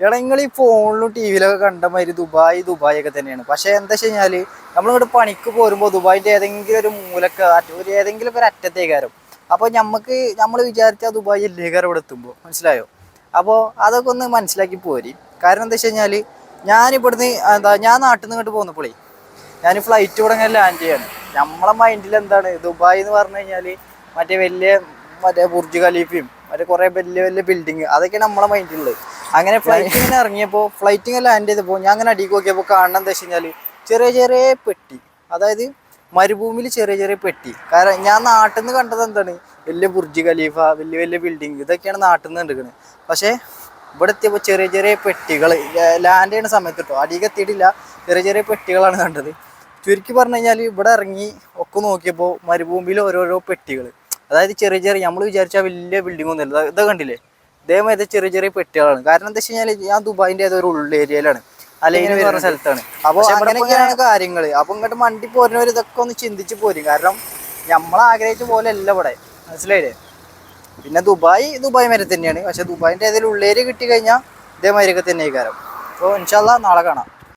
എടാ നിങ്ങൾ ഈ ഫോണിലും ടി വിയിലൊക്കെ കണ്ട മാതിരി ദുബായ് ദുബായ് ഒക്കെ തന്നെയാണ്. പക്ഷെ എന്താ വെച്ച് കഴിഞ്ഞാല് നമ്മളിവിടെ പണിക്ക് പോരുമ്പോൾ ദുബായിന്റെ ഏതെങ്കിലും ഒരു മൂലക്ക് ഒരു ഏതെങ്കിലും ഒരു അറ്റത്തേക്കാരം. അപ്പോൾ നമ്മൾ വിചാരിച്ച ദുബായ് ഇല്ലേക്കാരം ഇവിടെ എത്തുമ്പോൾ, മനസ്സിലായോ? അപ്പോൾ അതൊക്കെ ഒന്ന് മനസ്സിലാക്കി പോരി. കാരണം എന്താ വെച്ച് കഴിഞ്ഞാൽ ഞാനിവിടുന്ന് ഞാൻ നാട്ടിൽ നിന്ന് ഇങ്ങോട്ട് പോന്നപ്പോളേ ഞാൻ ഫ്ലൈറ്റ് ഇവിടെ ഇങ്ങനെ ലാൻഡ് ചെയ്യാണ്. നമ്മളെ മൈൻഡിൽ എന്താണ് ദുബായ് എന്ന് പറഞ്ഞു കഴിഞ്ഞാൽ മറ്റേ ബുർജ് ഖലീഫയും മറ്റേ കുറേ വലിയ വലിയ ബിൽഡിങ് അതൊക്കെയാണ് നമ്മളെ മൈൻഡിലുള്ളത്. അങ്ങനെ ഫ്ലൈറ്റ് ഇങ്ങനെ ഇറങ്ങിയപ്പോൾ ഫ്ലൈറ്റ് ഇങ്ങനെ ലാൻഡ് ചെയ്തപ്പോൾ ഞാൻ അങ്ങനെ അടിക്ക് നോക്കിയപ്പോൾ കാണണം എന്താ വെച്ച് കഴിഞ്ഞാൽ ചെറിയ ചെറിയ പെട്ടി, അതായത് മരുഭൂമിയിൽ ചെറിയ ചെറിയ പെട്ടി. കാരണം ഞാൻ നാട്ടിൽ നിന്ന് കണ്ടത് എന്താണ് വലിയ ബുർജ് ഖലീഫ, വലിയ വലിയ ബിൽഡിങ്, ഇതൊക്കെയാണ് നാട്ടിൽ നിന്ന് കണ്ടിരിക്കുന്നത്. പക്ഷേ ഇവിടെ എത്തിയപ്പോൾ ചെറിയ ചെറിയ പെട്ടികൾ ലാൻഡ് ചെയ്യുന്ന സമയത്ത് കേട്ടോ, അടിക്ക് എത്തിയിട്ടില്ല, ചെറിയ ചെറിയ പെട്ടികളാണ് കണ്ടത്. ചുരുക്കി പറഞ്ഞു കഴിഞ്ഞാൽ ഇവിടെ ഇറങ്ങി ഒക്കെ നോക്കിയപ്പോൾ മരുഭൂമിയിൽ ഓരോരോ പെട്ടികൾ, അതായത് ചെറിയ ചെറിയ നമ്മൾ വിചാരിച്ചാൽ വലിയ ബിൽഡിംഗ് ഒന്നുമില്ല. ഇതൊക്കെ കണ്ടില്ലേ, ഇതേമാതിരി ചെറിയ ചെറിയ പെട്ടികളാണ്. കാരണം എന്താ വെച്ച് കഴിഞ്ഞാൽ ഞാൻ ദുബായിൻ്റെ ഏതൊരു ഉള്ള ഏരിയയിലാണ്, അല്ലെങ്കിൽ പറഞ്ഞ സ്ഥലത്താണ്. അപ്പോൾ അങ്ങനെയൊക്കെയാണ് കാര്യങ്ങൾ. അപ്പോൾ ഇങ്ങോട്ട് മണ്ടി പോരുന്നവർ ഇതൊക്കെ ഒന്ന് ചിന്തിച്ച് പോരും. കാരണം നമ്മൾ ആഗ്രഹിച്ച പോലെ അല്ല ഇവിടെ, മനസ്സിലായില്ലേ? പിന്നെ ദുബായ് വരെ തന്നെയാണ്. പക്ഷെ ദുബായിൻ്റെ ഏതെങ്കിലും ഉള്ളേരിയ കിട്ടി കഴിഞ്ഞാൽ ഇതേമാതിരിയൊക്കെ തന്നെ കാരം. അപ്പോൾ ഇൻഷാ അല്ലാഹ് നാളെ കാണാം.